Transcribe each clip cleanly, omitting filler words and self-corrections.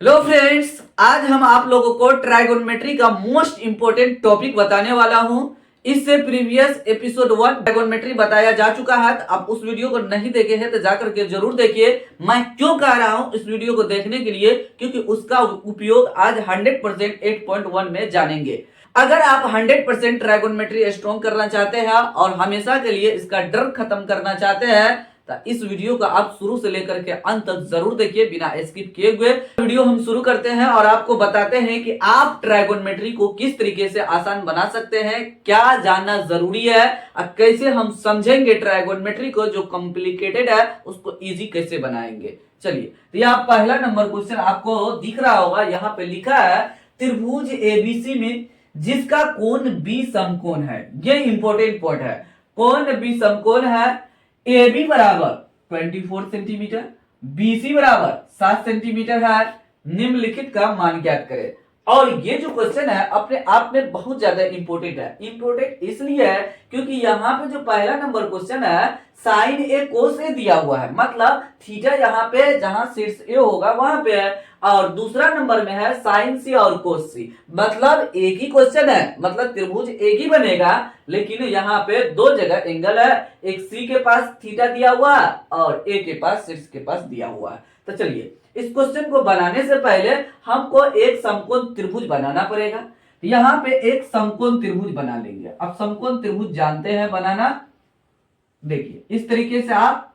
Hello friends, आज हम आप लोगों को ट्राइगोनोमेट्री का मोस्ट इंपोर्टेंट टॉपिक बताने वाला हूं। इससे प्रीवियस एपिसोड 1 ट्राइगोनोमेट्री बताया जा चुका है। तो आप उस वीडियो को नहीं देखे हैं तो जाकर के जरूर देखिए। मैं क्यों कह रहा हूं इस वीडियो को देखने के लिए, क्योंकि उसका उपयोग आज 100% 8.1 में जानेंगे। अगर आप 100% ट्राइगोनोमेट्री स्ट्रॉन्ग करना चाहते हैं और हमेशा के लिए इसका डर खत्म करना चाहते हैं तो इस वीडियो को आप शुरू से लेकर के अंत तक जरूर देखिए बिना स्किप किए हुए। वीडियो हम शुरू करते हैं और आपको बताते हैं कि आप ट्राइगोनोमेट्री को किस तरीके से आसान बना सकते हैं, क्या जानना जरूरी है और कैसे हम समझेंगे ट्राइगोनोमेट्री को जो कॉम्प्लिकेटेड है उसको इजी कैसे बनाएंगे। चलिए, तो यहाँ पहला नंबर क्वेश्चन आपको दिख रहा होगा। यहाँ पे लिखा है त्रिभुज एबीसी में जिसका कोण बी समकोण है। ये इंपॉर्टेंट पॉइंट है। कोण बी समकोण है। ए बी बराबर 24 सेंटीमीटर, बी सी बराबर 7 सेंटीमीटर है। निम्नलिखित का मान ज्ञात करें। और ये जो क्वेश्चन है अपने आप में बहुत ज्यादा इंपॉर्टेंट है। इंपॉर्टेंट इसलिए है क्योंकि यहाँ पे जो पहला नंबर क्वेश्चन है साइन ए कोस ए दिया हुआ है, मतलब थीटा यहाँ पे जहां शीर्ष ए होगा वहां पे है, और दूसरा नंबर में है साइन सी और कोस सी, मतलब एक ही क्वेश्चन है, मतलब त्रिभुज एक ही बनेगा लेकिन यहाँ पे दो जगह एंगल है। एक सी के पास थीटा दिया हुआ है और ए के पास शीर्ष के पास दिया हुआ है। तो चलिए, इस क्वेश्चन को बनाने से पहले हमको एक समकोण त्रिभुज बनाना पड़ेगा। यहाँ पे एक समकोण त्रिभुज बना लेंगे। अब समकोण त्रिभुज जानते हैं बनाना। देखिए, इस तरीके से आप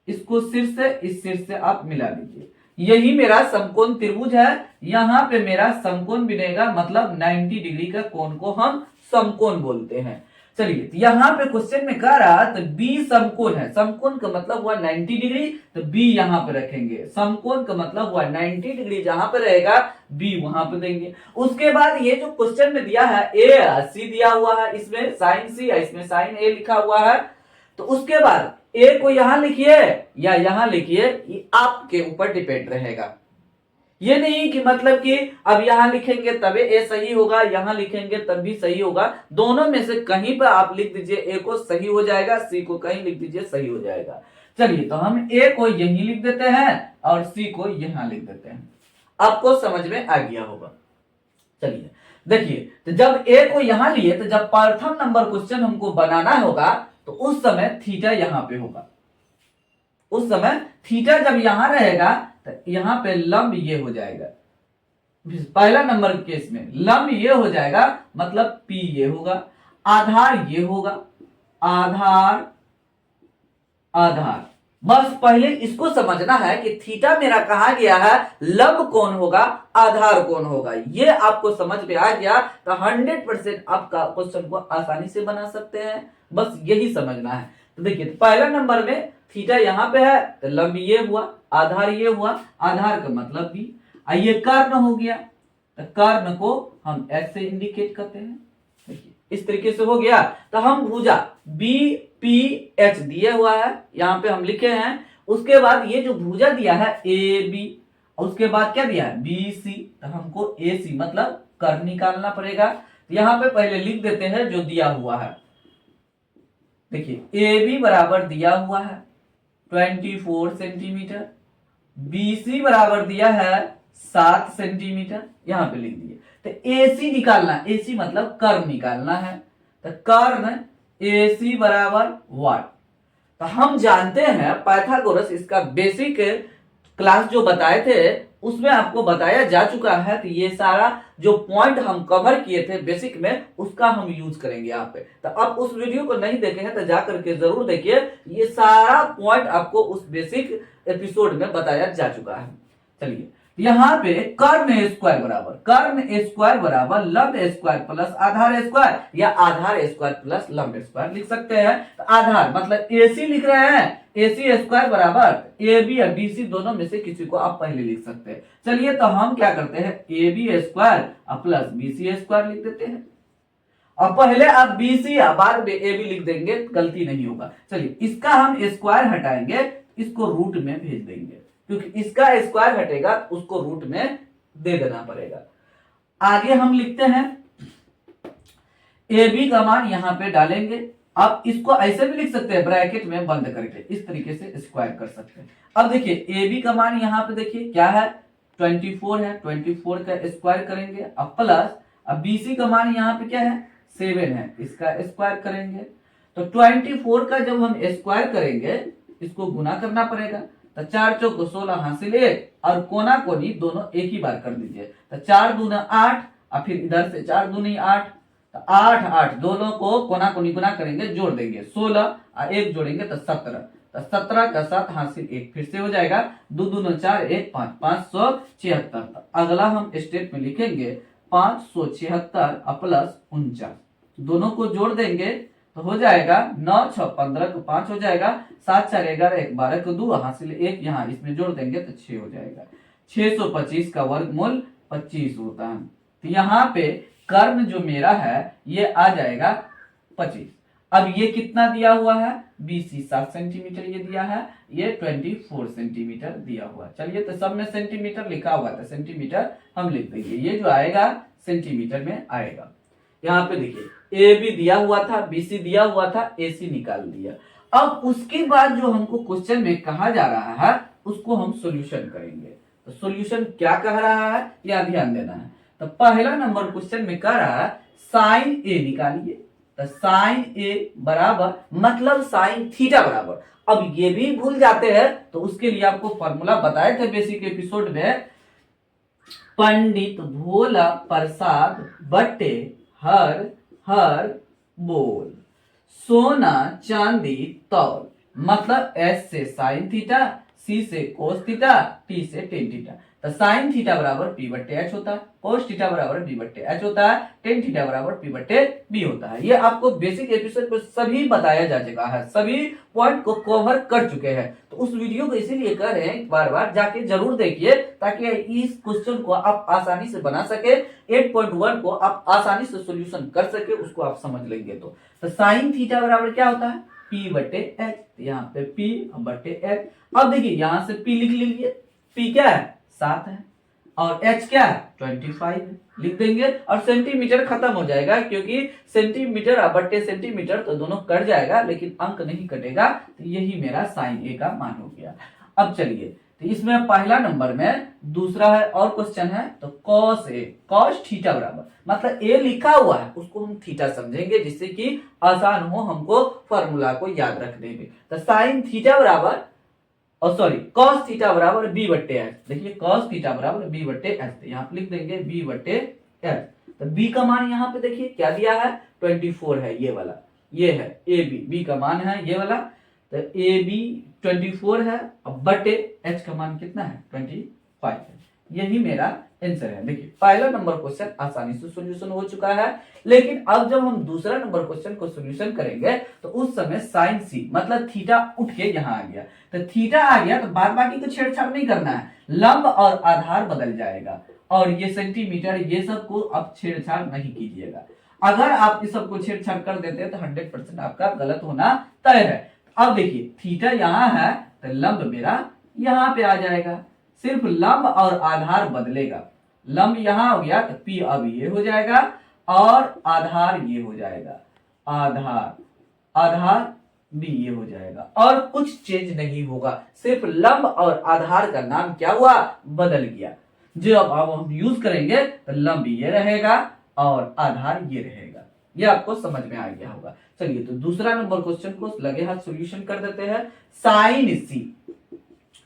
इसको शीर्ष से इस शीर्ष से आप मिला लीजिए। यही मेरा समकोण त्रिभुज है। यहाँ पे मेरा समकोण बनेगा, मतलब 90 डिग्री का कोण को हम समकोण बोलते हैं। चलिए, यहाँ पे क्वेश्चन में कह रहा तो बी समकोण है। समकोण का मतलब हुआ 90 डिग्री, तो बी यहाँ पे रखेंगे। समकोण का मतलब हुआ 90 डिग्री जहां पे रहेगा बी वहां पे देंगे। उसके बाद ये जो क्वेश्चन में दिया है ए सी दिया हुआ है, इसमें साइन सी है, इसमें साइन ए लिखा हुआ है। तो उसके बाद ए को यहां लिखिए या यहां लिखिए, ये आपके ऊपर डिपेंड रहेगा। ये नहीं कि मतलब कि अब यहां लिखेंगे तभी ए सही होगा, यहां लिखेंगे तब भी सही होगा। दोनों में से कहीं पर आप लिख दीजिए, ए को सही हो जाएगा, सी को कहीं लिख दीजिए सही हो जाएगा। चलिए, तो हम ए को यहीं लिख देते हैं और सी को यहां लिख देते हैं। आपको समझ में आ गया होगा। चलिए देखिए, तो जब ए को यहां लिए तो जब प्रथम नंबर क्वेश्चन हमको बनाना होगा तो उस समय थीटा यहां पे होगा। उस समय थीटा जब यहां रहेगा तो यहां पे लंब ये हो जाएगा। पहला नंबर केस में लंब ये हो जाएगा, मतलब पी ये होगा, आधार ये होगा, आधार आधार। बस पहले इसको समझना है कि थीटा मेरा कहा गया है, लंब कौन होगा, आधार कौन होगा। ये आपको समझ में आ गया तो 100% आपका क्वेश्चन को आसानी से बना सकते हैं। बस यही समझना है। तो देखिए, पहला नंबर में थीटा यहाँ पे है तो लंब ये हुआ, आधार ये हुआ, आधार का मतलब भी। ये कर्ण हो गया तो कर्ण को हम एस से इंडिकेट करते हैं। देखिए, इस तरीके से हो गया। तो हम भुजा बी पी एच दिया हुआ है, यहां पे हम लिखे हैं। उसके बाद ये जो भुजा दिया है ए बी, उसके बाद क्या दिया है बी सी, तो हमको ए सी मतलब कर्ण निकालना पड़ेगा। तो यहां पे पहले लिख देते हैं जो दिया हुआ है। देखिए, ए बी बराबर दिया हुआ है 24 सेंटीमीटर, बी सी बराबर दिया है 7 सेंटीमीटर, यहां पे लिख दिए। तो ए सी निकालना, ए सी मतलब कर्ण निकालना है। तो कर्ण ए सी बराबर वाट। तो हम जानते हैं पाइथागोरस इसका बेसिक क्लास जो बताए थे उसमें आपको बताया जा चुका है। तो ये सारा जो पॉइंट हम कवर किए थे बेसिक में उसका हम यूज करेंगे यहाँ पे। तो अब उस वीडियो को नहीं देखे हैं तो जा करके जरूर देखिए। ये सारा पॉइंट आपको उस बेसिक एपिसोड में बताया जा चुका है। चलिए, यहाँ पे कर्ण स्क्वायर बराबर लंब स्क्वायर प्लस आधार स्क्वायर, या आधार स्क्वायर प्लस लंब स्क्वायर लिख सकते हैं। तो आधार मतलब एसी लिख रहे हैं, एसी स्क्वायर बराबर ए बी और बी सी दोनों में से किसी को आप पहले लिख सकते हैं। चलिए, तो हम क्या करते हैं A B square plus B C square लिख देते हैं। और पहले आप बी सी बाद में ए बी लिख देंगे, गलती नहीं होगा। चलिए, इसका हम स्क्वायर हटाएंगे, इसको रूट में भेज देंगे, क्योंकि इसका स्क्वायर हटेगा उसको रूट में दे देना पड़ेगा। आगे हम लिखते हैं ए बी का मान यहां पे डालेंगे। आप इसको ऐसे भी लिख सकते हैं ब्रैकेट में बंद करके, इस तरीके से स्क्वायर कर सकते हैं। अब देखिए, ए बी का मान यहां पे देखिए क्या है 24 है, 24 का स्क्वायर करेंगे, अब प्लस, अब BC का मान यहाँ पे क्या है 7 है, इसका स्क्वायर करेंगे। तो 24 का जब हम स्क्वायर करेंगे इसको गुना करना पड़ेगा, तो 4 चौक 16 हासिल 1 और कोना कोनी दोनों एक ही बार कर दीजिए, तो 4 दूना 8 और फिर इधर से 4 दूनी 8, तो 8 8 दोनों को कोना कोनी गुना करेंगे, जोड़ देंगे 16 और 1 जोड़ेंगे तो 17, तो 17 का 7 हासिल 1 फिर से हो जाएगा, 2 दूना 4 1 5 576। तो अगला हम स्टेप में लिखेंगे 576 प्लस 49, दोनों को जोड़ देंगे तो हो जाएगा 9 6 15 को 5 हो जाएगा, 7 4 11 1 12 को 2 हासिल 1, यहाँ इसमें जोड़ देंगे तो 6 हो जाएगा। 625 का वर्गमूल 25 होता है। तो यहाँ पे कर्म जो मेरा है ये आ जाएगा 25। अब ये कितना दिया हुआ है, BC 7 सेंटीमीटर ये दिया है, ये 24 सेंटीमीटर दिया हुआ। चलिए तो सब में सेंटीमीटर लिखा हुआ था, सेंटीमीटर हम लिख देंगे, ये जो आएगा सेंटीमीटर में आएगा। यहाँ पे देखिए AB दिया हुआ था, BC दिया हुआ था, AC निकाल दिया। अब उसके बाद जो हमको क्वेश्चन में कहा जा रहा है उसको हम सॉल्यूशन करेंगे। तो सॉल्यूशन क्या कह रहा है या ध्यान देना है। तो पहला नंबर क्वेश्चन में कह रहा है साइन A निकालिए, तो साइन A बराबर मतलब साइन थीटा बराबर, अब ये भी भूल जाते हैं तो उसके लिए आपको फॉर्मूला बताए थे बेसिक एपिसोड में, पंडित भोला प्रसाद बटे हर बोल, सोना चांदी तौल, मतलब S से साइन थीटा, C से कोस थीटा, T से टेन थीटा। तो साइन थीटा बराबर P बट्टे H होता है, कोस थीटा बराबर B बट्टे H होता है, टेन थीटा बराबर P बट्टे B होता है। ये आपको बेसिक एपिसोड पर सभी बताया जा चुका है, सभी पॉइंट को कवर कर चुके हैं। तो उस वीडियो को इसीलिए कर रहे हैं, बार बार जाके जरूर देखिए ताकि इस क्वेश्चन को आप आसानी से बना सके, 8.1 को आप आसानी से सोल्यूशन कर सके, उसको आप समझ लेंगे। तो साइन थीटा बराबर क्या होता है P बट्टे H, यहाँ पे P बट्टे H। अब देखिए यहाँ से P लिख लीजिए, P क्या है 7 है और H क्या है 25 है, लिख देंगे और सेंटीमीटर खत्म हो जाएगा, क्योंकि सेंटीमीटर और बट्टे सेंटीमीटर तो दोनों कट जाएगा लेकिन अंक नहीं कटेगा। तो यही मेरा साइन A का मान हो गया। अब चलिए तो इसमें पहला नंबर में दूसरा है और क्वेश्चन है, तो कॉस A, कॉस थीटा बराबर मतलब A लिखा हुआ है उसको हम थीटा समझेंगे जिससे कि आसान हो हमको फॉर्मूला को याद रखने में। तो साइन थीटा बराबर कॉस थीटा बराबर B बट्टे H, देखिए कॉस थीटा बराबर B बट्टे H, यहाँ पे लिख देंगे B बट्टे H। तो B का मान यहाँ पे देखिए क्या दिया है 24 है, ये वाला ये है AB, B का मान है ये वाला, तो AB 24 है, अब बटे H का मान कितना है 25 है। यही मेरा आंसर है। देखिए पहला नंबर क्वेश्चन आसानी से सॉल्यूशन हो चुका है, लेकिन अब जब हम दूसरा नंबर क्वेश्चन को सॉल्यूशन करेंगे तो उस समय साइन C मतलब थीटा उठ के यहाँ आ गया, तो थीटा आ गया तो बाद बाकी को छेड़छाड़ नहीं करना है, लंब और आधार बदल जाएगा और ये सेंटीमीटर ये सब को अब छेड़छाड़ नहीं कीजिएगा। अगर आप इस सब को छेड़छाड़ कर देते हैं तो 100% आपका गलत होना तय है। अब देखिए थीटा यहाँ है तो लंब मेरा यहाँ पे आ जाएगा, सिर्फ लंब और आधार बदलेगा, लंब यहाँ हो गया तो P अब ये हो जाएगा और आधार ये हो जाएगा, आधार B ये हो जाएगा और कुछ चेंज नहीं होगा, सिर्फ लंब और आधार का नाम क्या हुआ बदल गया। जो अब हम यूज करेंगे तो लंब ये रहेगा और आधार ये रहेगा। ये आपको समझ में आ गया होगा। चलिए तो दूसरा नंबर क्वेश्चन को लगे हाथ सॉल्यूशन कर देते हैं।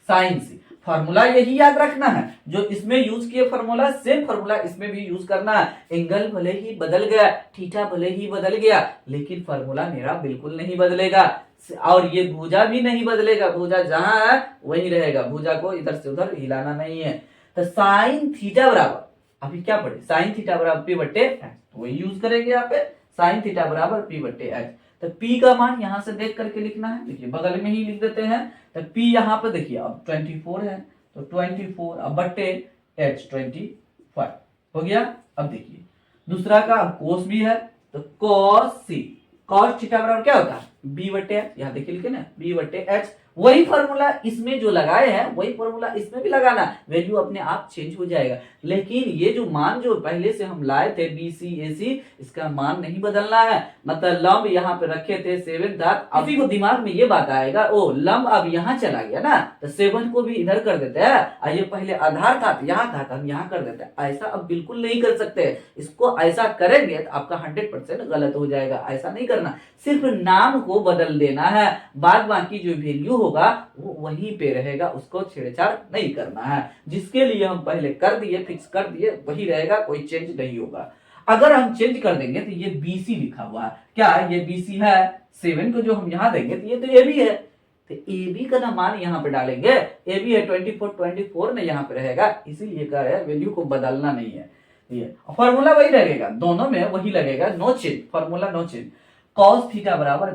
साइन सी फॉर्मूला यही याद रखना है जो इसमें यूज किए फॉर्मूला, सेम फॉर्मूला इसमें भी यूज करना है। एंगल भले ही बदल गया, थीटा भले ही बदल गया, लेकिन फॉर्मूला मेरा बिल्कुल नहीं बदलेगा और ये भुजा भी नहीं बदलेगा, भुजा जहां है वही रहेगा, भुजा को इधर से उधर हिलाना नहीं है। तो साइन थीटा बराबर अभी क्या पढ़े, साइन थीटा बराबर P बट्टे H, तो वही यूज करेंगे यहाँ पे, साइन थीटा बराबर P बट्टे H। तो P का मान यहाँ से देख करके लिखना है, देखिए बगल में ही लिख देते हैं। तो P यहाँ पे देखिए अब 24 है तो 24 अब बट्टे H 25 हो गया। अब देखिए दूसरा का कोस भी है तो कोस C, कॉस थीटा बराबर क्या होता है B बट्टे H, यहाँ देखिए लिखे ना B बट्टे H वही फॉर्मूला इसमें जो लगाए हैं वही फॉर्मूला इसमें भी लगाना, वैल्यू अपने आप चेंज हो जाएगा। लेकिन ये जो मान जो पहले से हम लाए थे बी सी ए सी, इसका मान नहीं बदलना है। मतलब लंब यहाँ पे रखे थे 7 था, किसी को दिमाग में ये बात आएगा ओ लंब अब यहाँ चला गया ना तो 7 को भी इधर कर देते हैं, ये पहले आधार था तो यहाँ था तो हम यहाँ कर देते हैं। ऐसा अब बिल्कुल नहीं कर सकते, इसको ऐसा करेंगे तो आपका 100% गलत हो जाएगा। ऐसा नहीं करना, सिर्फ नाम को बदल देना है, बाद बाकी जो वैल्यू होगा वो वहीं पे रहेगा, उसको छेड़छाड़ नहीं करना है। जिसके लिए हम पहले कर दिए, फिक्स कर दिए, वही रहेगा, कोई चेंज नहीं होगा। अगर हम चेंज कर देंगे तो ये BC लिखा हुआ है, क्या ये BC है, 7 को जो हम यहाँ देंगे तो ये तो AB है, तो AB का ना मान यहाँ पे डालेंगे, AB है 24 में यहाँ पे रहेगा, इसीलिए कह रहे हैं वैल्यू को बदलना नहीं है। ये फॉर्मूला वही लगेगा, दोनों में वही लगेगा, no change, formula no change. cos theta बराबर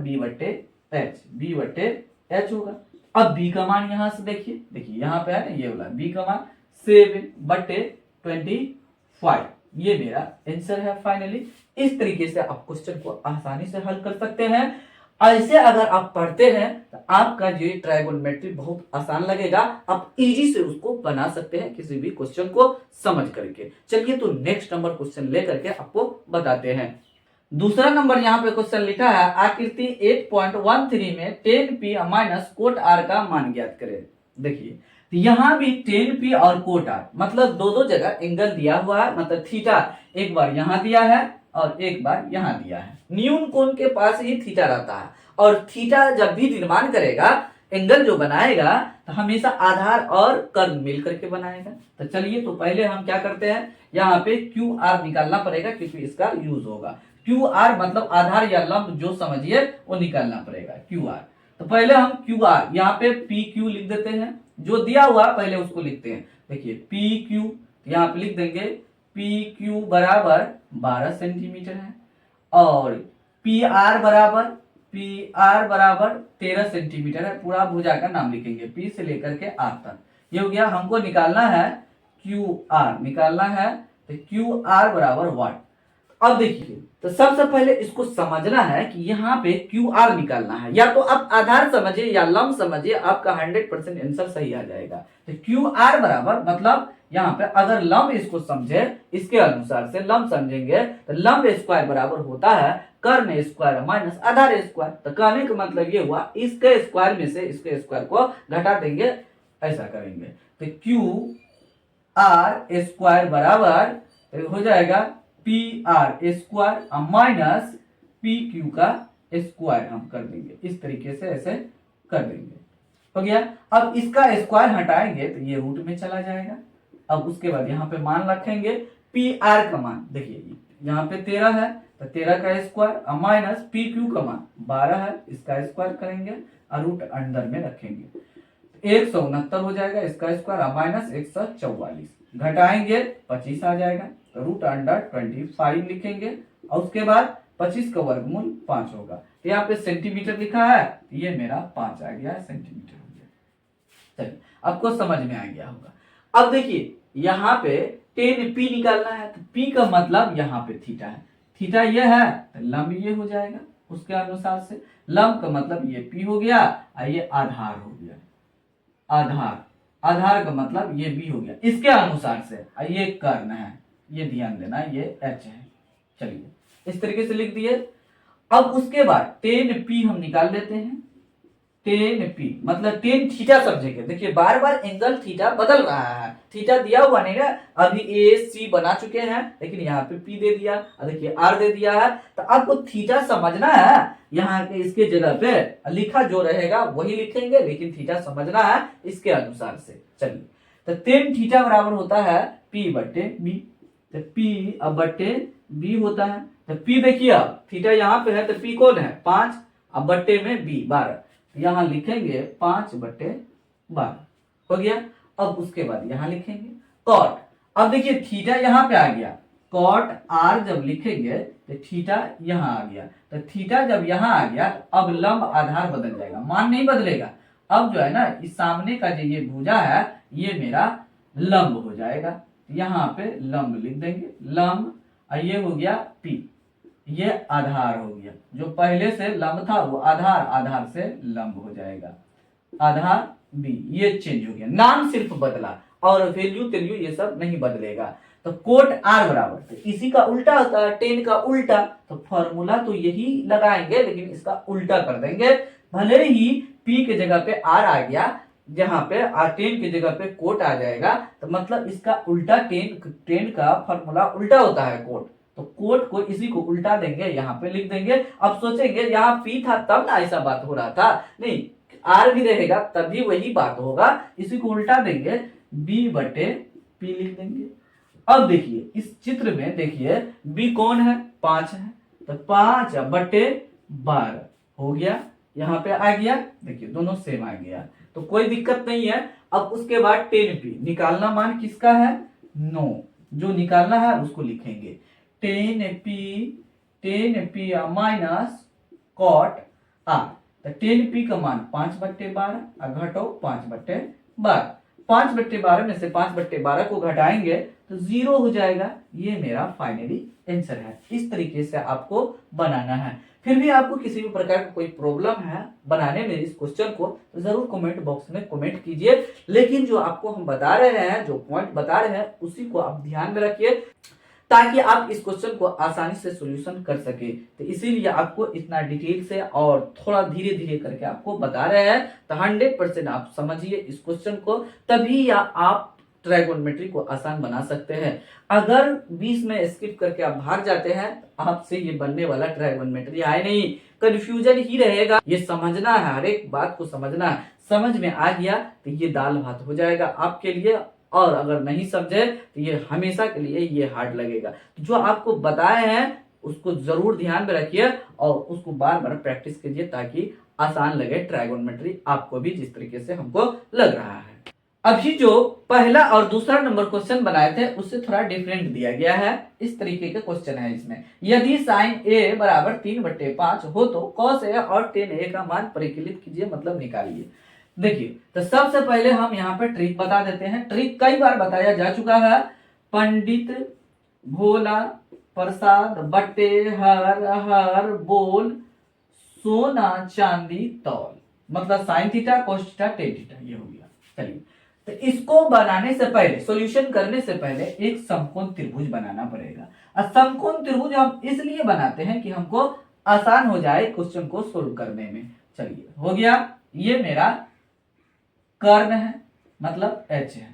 B/H होगा। अब B का मान यहां से देखिए, यहाँ पे है ना ये वाला B का मान 7/25, ये मेरा आंसर है फाइनली। इस तरीके से आप क्वेश्चन को आसानी से हल कर सकते हैं। ऐसे अगर आप पढ़ते हैं तो आपका जो ट्रायगोनोमेट्री बहुत आसान लगेगा, आप इजी से उसको बना सकते हैं किसी भी क्वेश्चन को समझ करके। चलिए तो नेक्स्ट नंबर क्वेश्चन लेकर के आपको बताते हैं। दूसरा नंबर यहाँ पे क्वेश्चन लिखा है, आकृति 8.13 में 10p माइनस कोट r का मान ज्ञात करें। देखिए तो यहाँ भी 10p और कोट r मतलब दो जगह एंगल दिया हुआ है, मतलब थीटा एक बार यहाँ दिया है और एक बार यहाँ दिया है। न्यून कोण के पास ही थीटा रहता है, और थीटा जब भी निर्माण करेगा एंगल जो बनाएगा तो हमेशा आधार और कर्ण मिल करके बनाएगा। तो चलिए तो पहले हम क्या करते हैं, यहाँ पे क्यू आर निकालना पड़ेगा क्योंकि इसका यूज होगा। क्यू आर मतलब आधार या लंब जो समझिए वो निकालना पड़ेगा क्यू आर। तो पहले हम क्यू आर यहाँ पे पी क्यू लिख देते हैं, जो दिया हुआ पहले उसको लिखते हैं। देखिए पी क्यू यहाँ पे लिख देंगे, पी क्यू बराबर 12 सेंटीमीटर है, और पी आर बराबर 13 सेंटीमीटर है। पूरा भुजा का नाम लिखेंगे, पी से लेकर के आर तक। ये हो गया, हमको निकालना है क्यू आर, निकालना है तो क्यू आर बराबर वाट। अब देखिए तो सबसे पहले इसको समझना है कि यहाँ पे क्यू आर निकालना है, या तो आप आधार समझिए या लंब समझिए, आपका 100% आंसर सही आ जाएगा। तो क्यू आर बराबर मतलब यहाँ पे अगर लंब इसको समझे, इसके अनुसार से लंब समझेंगे तो लंब स्क्वायर बराबर होता है कर्ण स्क्वायर माइनस आधार स्क्वायर। तो कहने का मतलब ये हुआ, इसके स्क्वायर में से इसके स्क्वायर को घटा देंगे, ऐसा करेंगे तो क्यू आर स्क्वायर बराबर हो जाएगा P R square minus P Q का स्क्वायर हम कर देंगे। इस तरीके से ऐसे कर देंगे, हो गया। अब इसका स्क्वायर हटाएंगे तो ये रूट में चला जाएगा। अब उसके बाद यहाँ पे मान रखेंगे पी आर का मान, देखिए यहाँ पे 13 है तो 13 का स्क्वायर माइनस पी क्यू का मान 12 है, इसका स्क्वायर करेंगे और रूट अंदर में रखेंगे, 169 हो जाएगा। इसका स्क्वायर माइनस 144, घटाएंगे 25 आ जाएगा, तो रूट अंडर 25 लिखेंगे, और उसके बाद 25 का वर्गमूल 5 होगा। तो यहाँ पे सेंटीमीटर लिखा है, ये मेरा 5 आ गया, सेंटीमीटर हो गया। चलिए आपको समझ में आ गया होगा। अब देखिए यहाँ पे 10p निकालना है, तो p का मतलब यहाँ पे थीटा है, थीटा ये है तो लंब ये हो जाएगा। उसके अनुसार से लंब का मतलब ये p हो गया, और ये आधार हो गया, आधार का मतलब ये b हो गया। इसके अनुसार से ये कर्ण है, ये ध्यान देना, ये h है। चलिए इस तरीके से लिख दिए। अब उसके बाद 10p हम निकाल लेते हैं, 10p मतलब 10 थीटा समझेंगे। देखिए बार बार एंगल थीटा बदल रहा है, थीटा दिया हुआ नहीं ना, अभी ए सी बना चुके हैं लेकिन यहाँ पे p दे दिया, देखिए r दे दिया है। तो आपको थीटा समझना है, यहाँ के इसके जगह पे लिखा जो रहेगा वही लिखेंगे, लेकिन थीटा समझना है इसके अनुसार से। चलिए तो 10 थीटा बराबर होता है p/b, तो p अब बट्टे b होता है। तो p देखिए अब थीटा यहाँ पे है तो p कौन है 5, अब बट्टे में b 12, यहाँ लिखेंगे 5/12 हो गया। अब उसके बाद यहाँ लिखेंगे कॉट। अब देखिए थीटा यहाँ पे आ गया, कॉट r जब लिखेंगे तो थीटा यहाँ आ गया, तो थीटा जब यहाँ आ गया अब लंब आधार बदल जाएगा, मान नहीं बदलेगा। अब जो है ना इस सामने का जो ये भुजा है ये मेरा लंब हो जाएगा, यहाँ पे लंब लिख देंगे, लंब, ये हो गया p, ये आधार हो गया। जो पहले से लंब था वो आधार, आधार से लंब हो जाएगा। आधार बी, ये चेंज हो गया, नाम सिर्फ बदला और वैल्यू तेल्यू ये सब नहीं बदलेगा। तो कोट आर बराबर, तो इसी का उल्टा होता है टेन का उल्टा, तो फॉर्मूला तो यही लगाएंगे लेकिन इसका उल्टा कर देंगे। भले ही पी के जगह पे आर आ गया, जहां पे आर टेन की जगह पे कोट आ जाएगा, तो मतलब इसका उल्टा टेन का फॉर्मूला उल्टा होता है कोट, तो कोट को इसी को उल्टा देंगे, यहाँ पे लिख देंगे। अब सोचेंगे यहाँ पी था तब ना ऐसा बात हो रहा था, नहीं आर भी रहेगा तभी वही बात होगा, इसी को उल्टा देंगे, बी बटे पी लिख देंगे। अब देखिए इस चित्र में देखिए बी कौन है, 5 है, तो 5 बटे 12 हो गया, यहाँ पे आ गया, देखिए दोनों सेम आ गया, तो कोई दिक्कत नहीं है। अब उसके बाद 10p निकालना, मान किसका है 9, जो निकालना है उसको लिखेंगे 10p माइनस कॉट आर, तो 10p का मान 5 बट्टे 12 घटो 5 बट्टे 12, 5 बट्टे 12 में से 5 बट्टे 12 को घटाएंगे तो 0 हो जाएगा, ये मेरा फाइनली आंसर है। इस तरीके से आपको बनाना है। फिर भी आपको किसी भी प्रकार का कोई प्रॉब्लम है बनाने में इस क्वेश्चन को, तो जरूर कमेंट बॉक्स में कमेंट कीजिए, लेकिन जो आपको हम बता रहे हैं, जो पॉइंट बता रहे हैं उसी को आप ध्यान में रखिए ताकि आप इस क्वेश्चन को आसानी से सॉल्यूशन कर सके। तो इसीलिए आपको इतना डिटेल से और थोड़ा धीरे धीरे करके आपको बता रहे हैं, तो 100% आप समझिए इस क्वेश्चन को, तभी आप ट्राइगोनोमेट्री को आसान बना सकते हैं। अगर 20 में स्किप करके आप भाग जाते हैं, आपसे ये बनने वाला ट्राइगोनोमेट्री आए नहीं, कंफ्यूजन ही रहेगा। ये समझना है, हर एक बात को समझना है, समझ में आ गया तो ये दाल भात हो जाएगा आपके लिए, और अगर नहीं समझे तो ये हमेशा के लिए ये हार्ड लगेगा। तो जो आपको बताए हैं उसको जरूर ध्यान में रखिए और उसको बार बार प्रैक्टिस कीजिए ताकि आसान लगे ट्राइगोनोमेट्री आपको भी, जिस तरीके से हमको लग रहा है। अभी जो पहला और दूसरा नंबर क्वेश्चन बनाए थे उससे थोड़ा डिफरेंट दिया गया है। इस तरीके के क्वेश्चन है इसमें, यदि साइन ए बराबर 3/5 हो तो कॉस ए और टेन ए का मान परिकलित कीजिए, मतलब निकालिए। देखिए तो सबसे पहले हम यहाँ पे ट्रिक बता देते हैं। ट्रिक कई बार बताया जा चुका है, पंडित भोला प्रसाद बट्टे हर बोल सोना चांदी तौल, मतलब sine theta cos theta tan theta, ये हो गया। चलिए तो इसको बनाने से पहले, सॉल्यूशन करने से पहले एक समकोण त्रिभुज बनाना पड़ेगा। और समकोण त्रिभुज हम इसलिए बनाते हैं कि हमको आसान हो जाए क्वेश्चन को सोल्व करने में। चलिए हो गया, ये मेरा कर्ण है, मतलब एच है।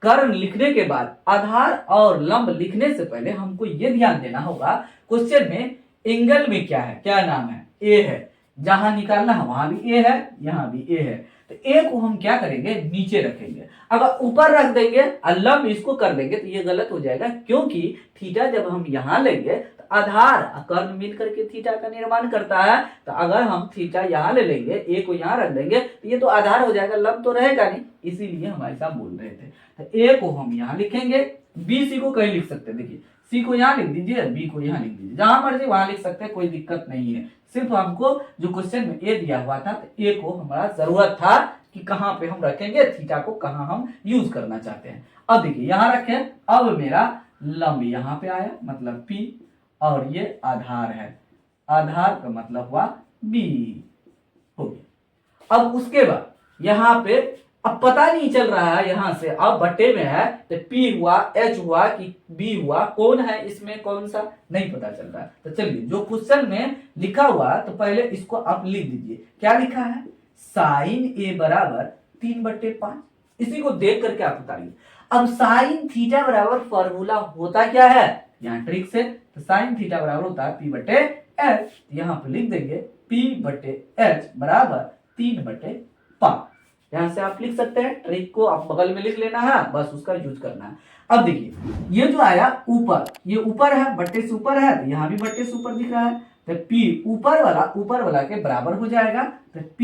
कर्ण लिखने के बाद आधार और लंब लिखने से पहले हमको ये ध्यान देना होगा क्वेश्चन में एंगल में क्या है, क्या नाम है, ए है, जहां निकालना है वहां भी ए है, यहां भी ए है, तो ए को हम क्या करेंगे नीचे रखेंगे। अगर ऊपर रख देंगे और लंब इसको कर देंगे तो ये गलत हो जाएगा, क्योंकि थीटा जब हम यहाँ लेंगे तो आधार कर्ण मिल करके थीटा का निर्माण करता है। तो अगर हम थीटा यहाँ ले लेंगे, ए को यहाँ रख देंगे तो ये तो आधार हो जाएगा, लंब तो रहेगा नहीं, इसीलिए हम ऐसा बोल रहे थे। तो ए को हम यहाँ लिखेंगे, बी सी को कहीं लिख सकते हैं, देखिए सी को यहाँ लिख दीजिए, बी को यहाँ लिख दीजिए, जहां मर्जी वहां लिख सकते हैं, कोई दिक्कत नहीं है। सिर्फ हमको जो क्वेश्चन में ए दिया हुआ था, तो ए को हमारा जरूरत था कि कहां पे हम रखेंगे, थीटा को कहां हम यूज करना चाहते हैं। अब देखिए यहां रखे, अब मेरा लंब यहाँ पे आया, मतलब पी, और ये आधार है, आधार का मतलब हुआ बी, हो गया। अब उसके बाद यहाँ पे अब पता नहीं चल रहा है, यहां से अब बट्टे में है तो पी हुआ, एच हुआ कि बी हुआ, कौन है इसमें, कौन सा नहीं पता चल रहा है। तो चलिए जो क्वेश्चन में लिखा हुआ तो पहले इसको आप लिख दीजिए, क्या लिखा है, साइन ए बराबर 3/5, इसी को देख करके आप उतारिए। अब साइन थीटा बराबर फॉर्मूला होता क्या है, यहाँ ट्रिक से, तो साइन थीटा बराबर होता है P/H, यहाँ पे लिख देंगे P/H बराबर 3/5, यहां से आप लिख सकते हैं। ट्रिक को आप बगल में लिख लेना है, बस उसका यूज करना है। अब देखिए ये जो आया ऊपर, ये ऊपर है, बट्टे से ऊपर है, तो यहाँ भी बट्टे से ऊपर दिख रहा है, तो P ऊपर वाला के बराबर हो जाएगा। तो P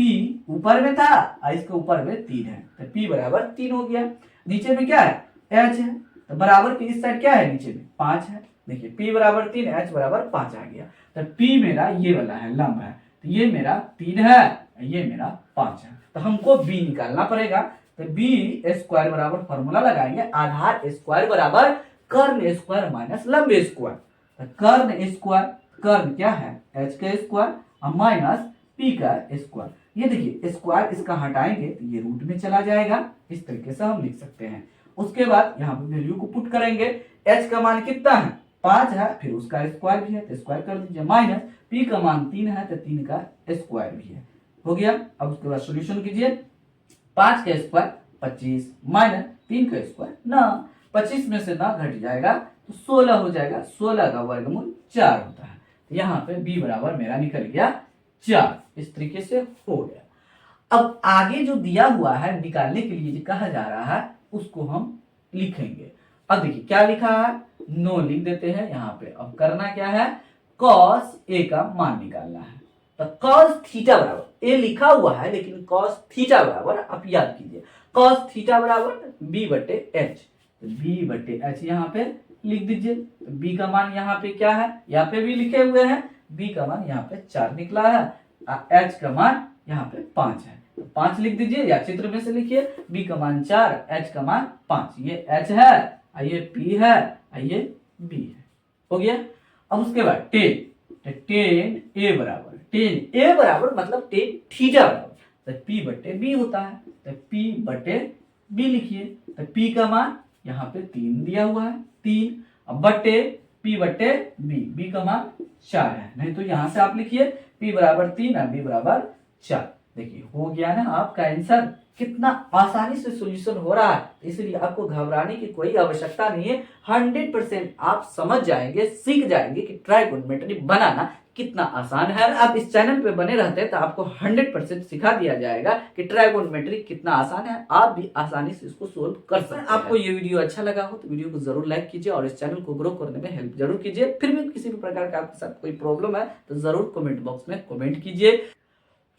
ऊपर में था और इसके ऊपर में 3 है, तो P बराबर 3 हो गया। नीचे में क्या है, H है, तो बराबर के इस साइड क्या है, नीचे में 5 है, देखिए P बराबर 3, H बराबर 5 आ गया। तो P मेरा ये वाला है, लंब है, तो ये मेरा 3 है, ये मेरा 5 है, तो हमको B निकालना पड़ेगा। तो बी स्क्वायर बराबर फॉर्मूला लगाएंगे, आधार स्क्वायर बराबर कर्ण स्क्वायर माइनस लंब स्क्वायर। तो कर्ण स्क्वायर, कर्ण क्या है, एच का स्क्वायर माइनस पी का स्क्वायर, ये देखिए स्क्वायर इसका हटाएंगे तो ये रूट में चला जाएगा, इस तरीके से हम लिख सकते हैं। उसके बाद यहाँ पे वैल्यू को पुट करेंगे, h का मान कितना है 5 है, फिर उसका स्क्वायर भी है तो स्क्वायर कर दीजिए, माइनस p का मान 3 है तो 3 का स्क्वायर भी है, हो गया। अब उसके बाद सोल्यूशन कीजिए, 5 का स्क्वायर 25 माइनस 3 का स्क्वायर 9, 25 में से 9 घट जाएगा तो 16 हो जाएगा, 16 का वर्गमूल 4 होता है। तो यहाँ पे b बराबर मेरा निकल गया 4, इस तरीके से हो गया। अब आगे जो दिया हुआ है निकालने के लिए जो कहा जा रहा है उसको हम लिखेंगे। अब देखिए क्या लिखा है, 9 लिख देते हैं यहाँ पे। अब करना क्या है, cos a का मान निकालना है। तो cos थीटा बराबर a लिखा हुआ है लेकिन cos थीटा बराबर आप याद कीजिए, cos थीटा बराबर b बटे h, तो b बटे h यहाँ पे लिख दीजिए। तो b का मान यहाँ पे क्या है, यहाँ पे भी लिखे हुए हैं, b का मान यहाँ पे 4 निकला है, h का मान यहाँ पे 5 है, तो 5 लिख दीजिए या चित्र में से लिखिए, b का मान 4, h का मान 5, ये h है, ये p है, ये b है, हो गया। अब उसके बाद टेन a बराबर, टेन a बराबर मतलब टेन थीटा बराबर, तो p बटे b होता है, तो p बटे b लिखिए। तो p का मान यहाँ पे 3 दिया हुआ है, 3, अब बटे p बटे b का मान 4 है, नहीं तो यहाँ से आप लिखिए p बराबर 3 और b बराबर 4। देखिए हो गया ना आपका आंसर, कितना आसानी से सॉल्यूशन हो रहा है, इसलिए आपको घबराने की कोई आवश्यकता नहीं है। 100% आप समझ जाएंगे, सीख जाएंगे कि ट्राइगोनोमेट्री बनाना कितना आसान है। अगर आप इस चैनल पे बने रहते हैं तो आपको 100% सिखा दिया जाएगा कि ट्राइगोनोमेट्री कितना आसान है, आप भी आसानी से इसको सोल्व कर सकते हैं। आपको ये वीडियो अच्छा लगा हो तो वीडियो को जरूर लाइक कीजिए और इस चैनल को ग्रो करने में हेल्प जरूर कीजिए। फिर भी किसी भी प्रकार का आपके साथ कोई प्रॉब्लम है तो जरूर कमेंट बॉक्स में कमेंट कीजिए।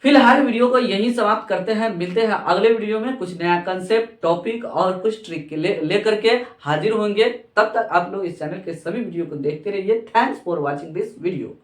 फिलहाल वीडियो को यहीं समाप्त करते हैं, मिलते हैं अगले वीडियो में कुछ नया कंसेप्ट, टॉपिक और कुछ ट्रिक लेकर के हाजिर होंगे। तब तक आप लोग इस चैनल के सभी वीडियो को देखते रहिए। Thanks for watching this video.